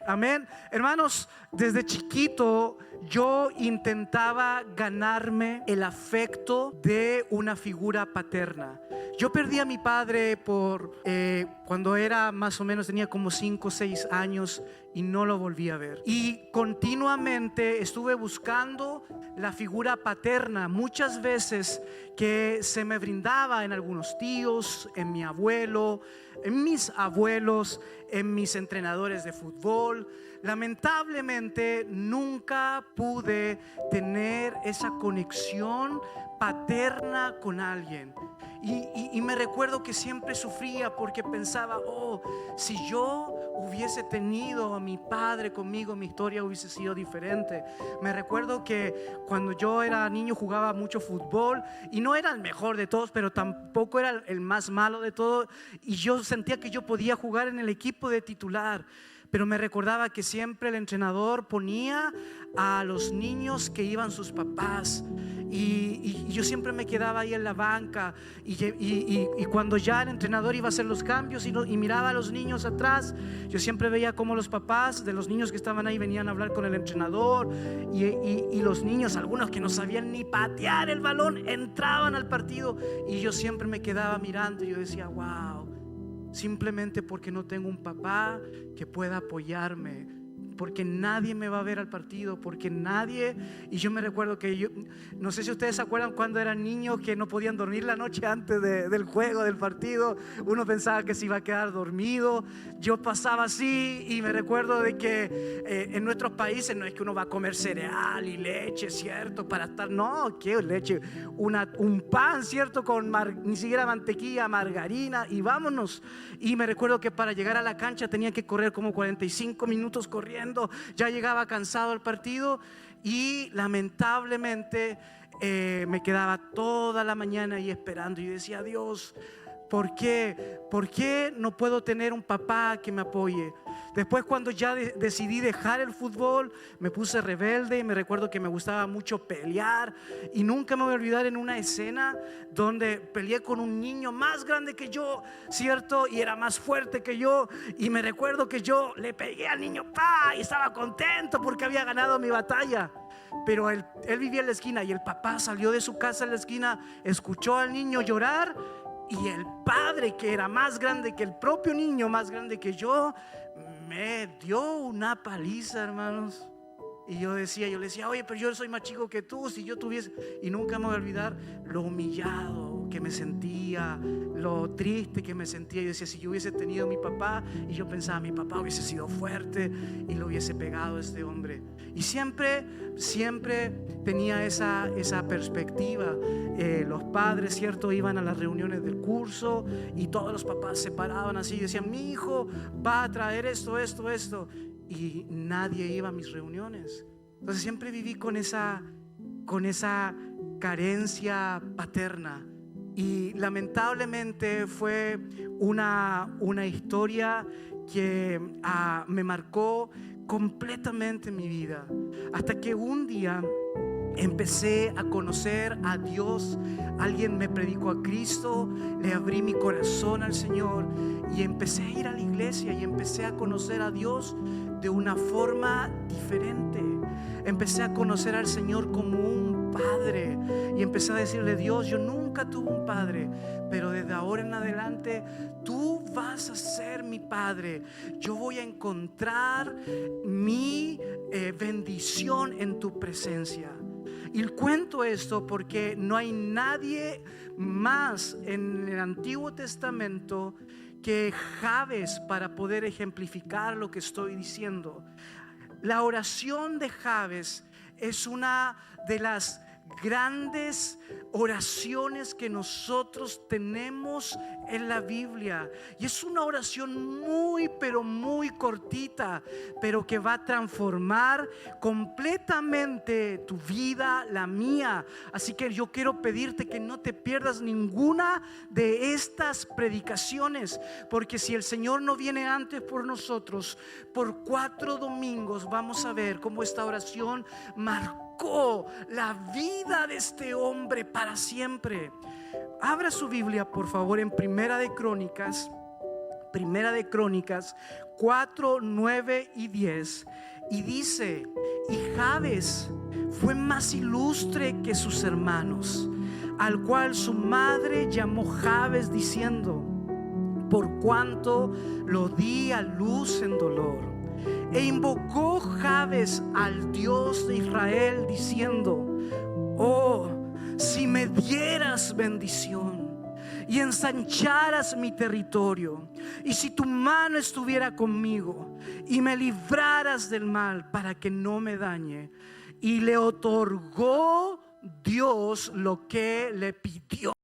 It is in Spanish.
Amén. Hermanos, desde chiquito yo intentaba ganarme el afecto de una figura paterna. Yo perdí a mi padre cuando era más o menos, tenía como 5 o 6 años y no lo volví a ver. Y continuamente estuve buscando la figura paterna, muchas veces que se me brindaba en algunos tíos, en mi abuelo, en mis abuelos, en mis entrenadores de fútbol. Lamentablemente nunca pude tener esa conexión paterna con alguien. Y me recuerdo que siempre sufría porque pensaba, si yo hubiese tenido a mi padre conmigo, mi historia hubiese sido diferente. Me recuerdo que cuando yo era niño jugaba mucho fútbol y no era el mejor de todos, pero tampoco era el más malo de todos, y yo sentía que yo podía jugar en el equipo de titular. Pero me recordaba que siempre el entrenador ponía a los niños que iban sus papás, y yo siempre me quedaba ahí en la banca, y cuando ya el entrenador iba a hacer los cambios y miraba a los niños atrás, yo siempre veía cómo los papás de los niños que estaban ahí venían a hablar con el entrenador, y los niños, algunos que no sabían ni patear el balón, entraban al partido, y yo siempre me quedaba mirando y yo decía, wow, simplemente porque no tengo un papá que pueda apoyarme, porque nadie me va a ver al partido, porque nadie. Y yo me recuerdo que yo, no sé si ustedes se acuerdan cuando eran niños que no podían dormir la noche antes del juego, del partido. Uno pensaba que se iba a quedar dormido. Yo pasaba así, y me recuerdo de que en nuestros países no es que uno va a comer cereal y leche, ¿cierto? Para estar, no, ¿qué leche? Un pan, ¿cierto? Con ni siquiera mantequilla, margarina, y vámonos. Y me recuerdo que para llegar a la cancha tenía que correr como 45 minutos corriendo. Ya llegaba cansado al partido, y lamentablemente me quedaba toda la mañana ahí esperando, y decía, Dios, ¿por qué? ¿Por qué no puedo tener un papá que me apoye? Después, cuando ya decidí dejar el fútbol, me puse rebelde, y me recuerdo que me gustaba mucho pelear, y nunca me voy a olvidar en una escena donde peleé con un niño más grande que yo, ¿cierto? Y era más fuerte que yo, y me recuerdo que yo le pegué al niño, y estaba contento porque había ganado mi batalla. Pero él vivía en la esquina, y el papá salió de su casa en la esquina, escuchó al niño llorar, y el padre, que era más grande que el propio niño, más grande que yo, me dio una paliza, hermanos. Y yo le decía, oye, pero yo soy más chico que tú, si yo tuviese. Y nunca me voy a olvidar lo humillado que me sentía, lo triste que me sentía. Yo decía, si yo hubiese tenido a mi papá, y yo pensaba, mi papá hubiese sido fuerte y lo hubiese pegado a este hombre. Y siempre tenía esa perspectiva. Los padres, ¿cierto? Iban a las reuniones del curso, y todos los papás se paraban así y decían, mi hijo va a traer esto, y nadie iba a mis reuniones. Entonces siempre viví con esa carencia paterna, y lamentablemente fue una historia que me marcó completamente mi vida, hasta que un día empecé a conocer a Dios. Alguien me predicó a Cristo, le abrí mi corazón al Señor, y empecé a ir a la iglesia, y empecé a conocer a Dios de una forma diferente. Empecé a conocer al Señor como un padre, y empecé a decirle, Dios, yo nunca tuve un padre, pero desde ahora en adelante tú vas a ser mi padre. Yo voy a encontrar mi bendición en tu presencia. Y cuento esto porque no hay nadie más en el Antiguo Testamento que Jabes para poder ejemplificar lo que estoy diciendo. La oración de Jabes es una de las grandes oraciones que nosotros tenemos en la Biblia, y es una oración muy, pero muy cortita, pero que va a transformar completamente tu vida, la mía. Así que yo quiero pedirte que no te pierdas ninguna de estas predicaciones, porque si el Señor no viene antes por nosotros, por 4 domingos vamos a ver cómo esta oración marcó la vida de este hombre para siempre. Abra su Biblia, por favor, en Primera de Crónicas Primera de Crónicas 4, 9 y 10. Y dice: y Jabes fue más ilustre que sus hermanos, al cual su madre llamó Jabes, diciendo: por cuanto lo di a luz en dolor. E invocó Jabes al Dios de Israel, diciendo: oh, si me dieras bendición y ensancharas mi territorio, y si tu mano estuviera conmigo y me libraras del mal para que no me dañe. Y le otorgó Dios lo que le pidió.